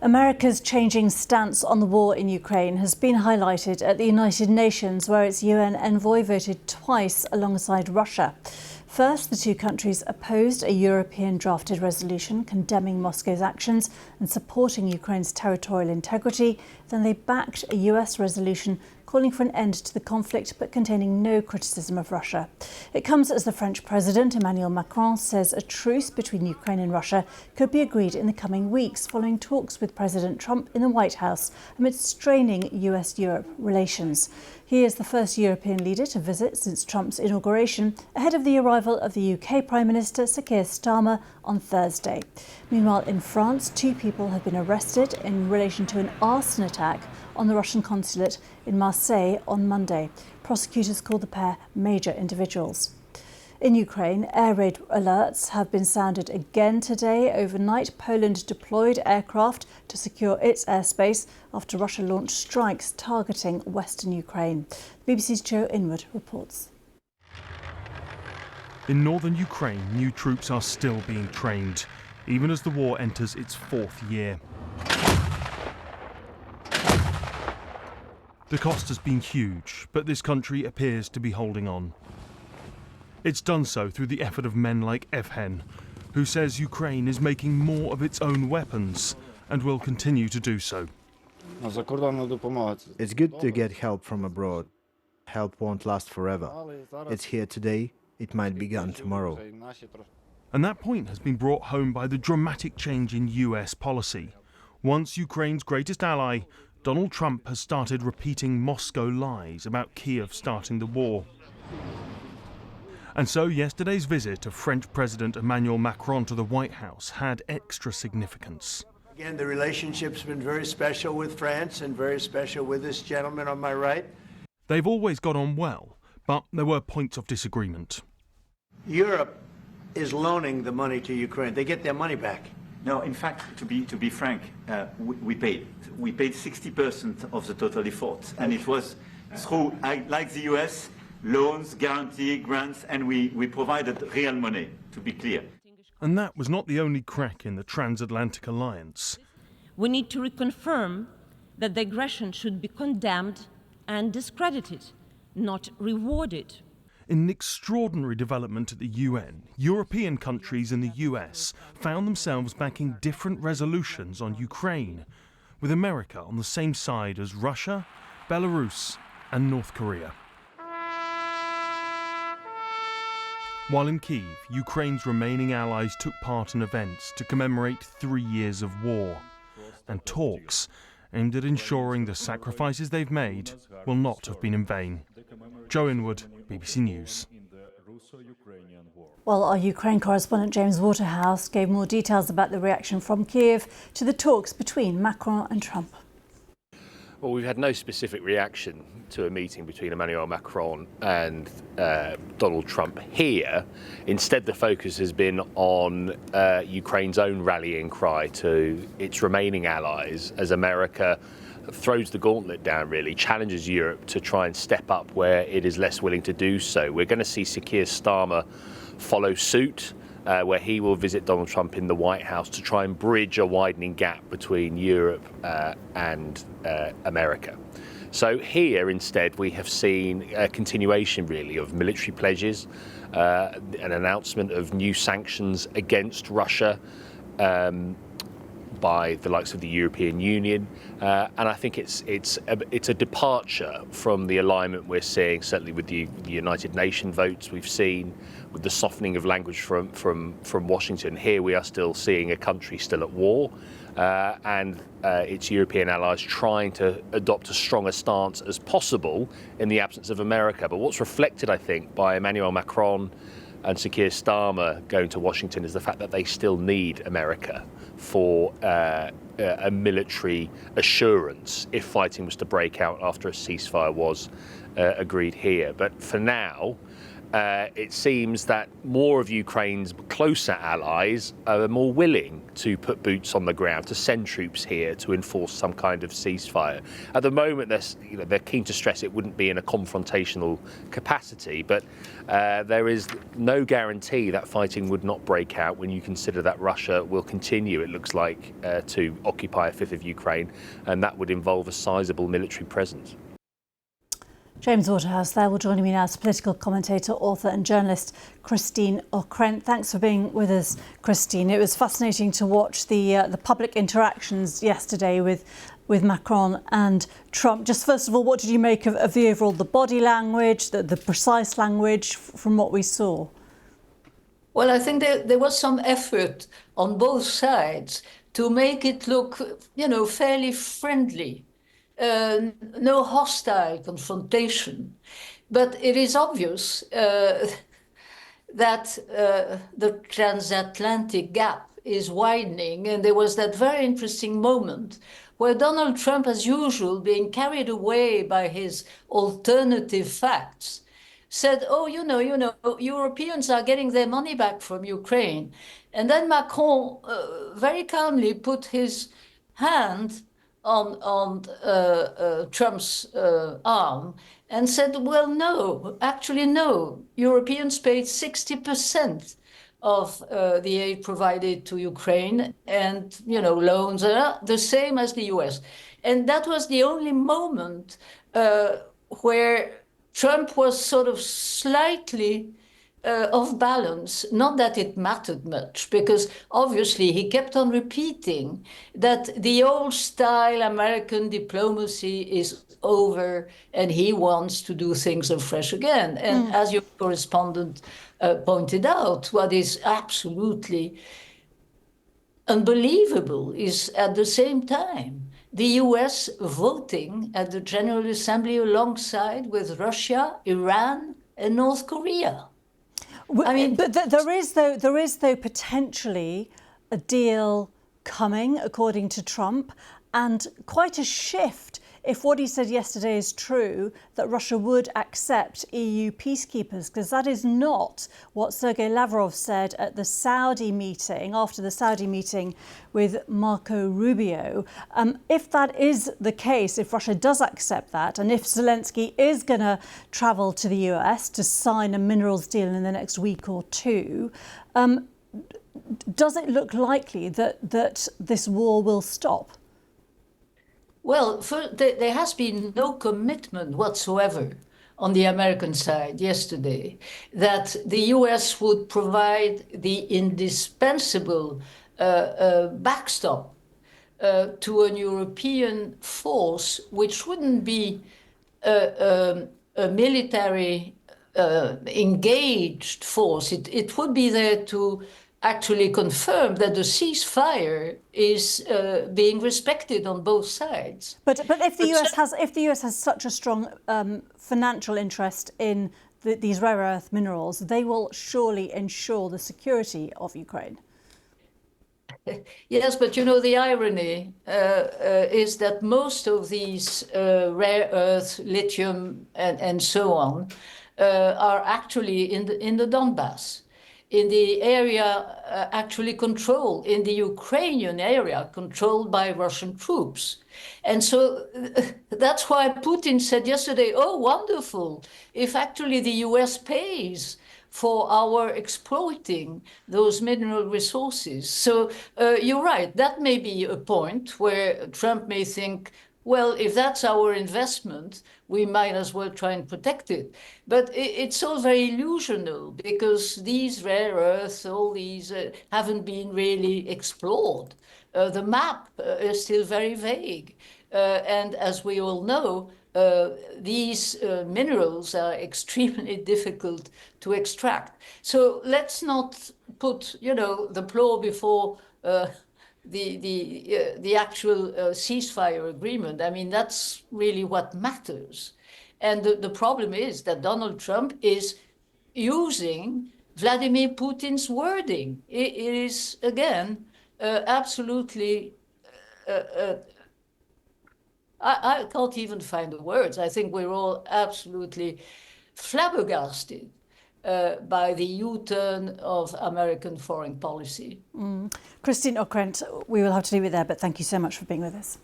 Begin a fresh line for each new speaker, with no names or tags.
America's changing stance on the war in Ukraine has been highlighted at the United Nations, where its UN envoy voted twice alongside Russia. First, the two countries opposed a European drafted resolution condemning Moscow's actions and supporting Ukraine's territorial integrity. Then they backed a US resolution calling for an end to the conflict but containing no criticism of Russia. It comes as the French President Emmanuel Macron says a truce between Ukraine and Russia could be agreed in the coming weeks, following talks with President Trump in the White House amidst straining US-Europe relations. He is the first European leader to visit since Trump's inauguration, ahead of the arrival of the UK Prime Minister Sir Keir Starmer on Thursday. Meanwhile, in France, two people have been arrested in relation to an arson attack on the Russian consulate in Marseille on Monday. Prosecutors called the pair major individuals. In Ukraine, air raid alerts have been sounded again today. Overnight, Poland deployed aircraft to secure its airspace after Russia launched strikes targeting western Ukraine. The BBC's Joe Inwood reports.
In northern Ukraine, new troops are still being trained, even as the war enters its fourth year. The cost has been huge, but this country appears to be holding on. It's done so through the effort of men like Evhen, who says Ukraine is making more of its own weapons and will continue to do so.
It's good to get help from abroad. Help won't last forever. It's here today, it might be gone tomorrow.
And that point has been brought home by the dramatic change in US policy. Once Ukraine's greatest ally, Donald Trump has started repeating Moscow lies about Kiev starting the war. And so yesterday's visit of French President Emmanuel Macron to the White House had extra significance.
Again, the relationship's been very special with France and very special with this gentleman on my right.
They've always got on well, but there were points of disagreement.
Europe is loaning the money to Ukraine. They get their money back.
No, in fact, to be frank, we paid 60% of the total effort, and it was through, like the US, loans, guarantee, grants, and we provided real money, to be clear.
And that was not the only crack in the transatlantic alliance.
We need to reconfirm that the aggression should be condemned and discredited, not rewarded.
In an extraordinary development at the UN, European countries and the US found themselves backing different resolutions on Ukraine, with America on the same side as Russia, Belarus and North Korea. While in Kiev, Ukraine's remaining allies took part in events to commemorate 3 years of war and talks aimed at ensuring the sacrifices they've made will not have been in vain. Joe Inwood, BBC News.
Well, our Ukraine correspondent James Waterhouse gave more details about the reaction from Kiev to the talks between Macron and Trump.
Well, we've had no specific reaction to a meeting between Emmanuel Macron and Donald Trump here. Instead, the focus has been on Ukraine's own rallying cry to its remaining allies as America throws the gauntlet down, really, challenges Europe to try and step up where it is less willing to do so. We're going to see Sir Keir Starmer follow suit, where he will visit Donald Trump in the White House to try and bridge a widening gap between Europe and America. So here, instead, we have seen a continuation, really, of military pledges, an announcement of new sanctions against Russia by the likes of the European Union, and I think it's a departure from the alignment we're seeing, certainly with the United Nations votes we've seen, with the softening of language from Washington. Here we are still seeing a country still at war, and its European allies trying to adopt a stronger stance as possible in the absence of America. But what's reflected, I think, by Emmanuel Macron and Sir Keir Starmer going to Washington is the fact that they still need America for a military assurance if fighting was to break out after a ceasefire was agreed here. But for now, it seems that more of Ukraine's closer allies are more willing to put boots on the ground, to send troops here to enforce some kind of ceasefire. At the moment, they're keen to stress it wouldn't be in a confrontational capacity, but there is no guarantee that fighting would not break out when you consider that Russia will continue, it looks like, to occupy a fifth of Ukraine, and that would involve a sizable military presence.
James Waterhouse there. Well, joining me now is political commentator, author and journalist Christine Ockrent. Thanks for being with us, Christine. It was fascinating to watch the public interactions yesterday with Macron and Trump. Just first of all, what did you make of the overall, the body language, the precise language from what we saw?
Well, I think there was some effort on both sides to make it look, fairly friendly. No hostile confrontation. But it is obvious that the transatlantic gap is widening. And there was that very interesting moment where Donald Trump, as usual, being carried away by his alternative facts, said, oh, Europeans are getting their money back from Ukraine. And then Macron very calmly put his hand on Trump's arm and said, well, no, actually, no. Europeans paid 60% of the aid provided to Ukraine, and, loans are the same as the US. And that was the only moment where Trump was sort of slightly off balance. Not that it mattered much, because obviously he kept on repeating that the old style American diplomacy is over and he wants to do things afresh again. And as your correspondent pointed out, what is absolutely unbelievable is at the same time the US voting at the General Assembly alongside with Russia, Iran, and North Korea. I mean,
but there is though potentially a deal coming, according to Trump, and quite a shift if what he said yesterday is true, that Russia would accept EU peacekeepers, because that is not what Sergei Lavrov said at the Saudi meeting, after the Saudi meeting with Marco Rubio. If that is the case, if Russia does accept that, and if Zelensky is going to travel to the US to sign a minerals deal in the next week or two, does it look likely that this war will stop?
Well, there has been no commitment whatsoever on the American side yesterday that the US would provide the indispensable backstop to an European force, which wouldn't be a military engaged force. It would be there to actually confirm that the ceasefire is being respected on both sides.
But if the US has such a strong financial interest in these rare earth minerals, they will surely ensure the security of Ukraine.
Yes, but the irony is that most of these rare earth, lithium, and so on are actually in the Donbass, in the area actually controlled, in the Ukrainian area controlled by Russian troops. And so that's why Putin said yesterday, oh, wonderful, if actually the US pays for our exploiting those mineral resources. So you're right, that may be a point where Trump may think, well, if that's our investment, we might as well try and protect it. But it's all very illusional, because these rare earths, all these haven't been really explored. The map is still very vague. And as we all know, these minerals are extremely difficult to extract. So let's not put, the plow before the actual ceasefire agreement. I mean, that's really what matters. And the problem is that Donald Trump is using Vladimir Putin's wording. It is, again, absolutely... I can't even find the words. I think we're all absolutely flabbergasted by the U-turn of American foreign policy.
Christine Ockrent, we will have to leave it there, but thank you so much for being with us.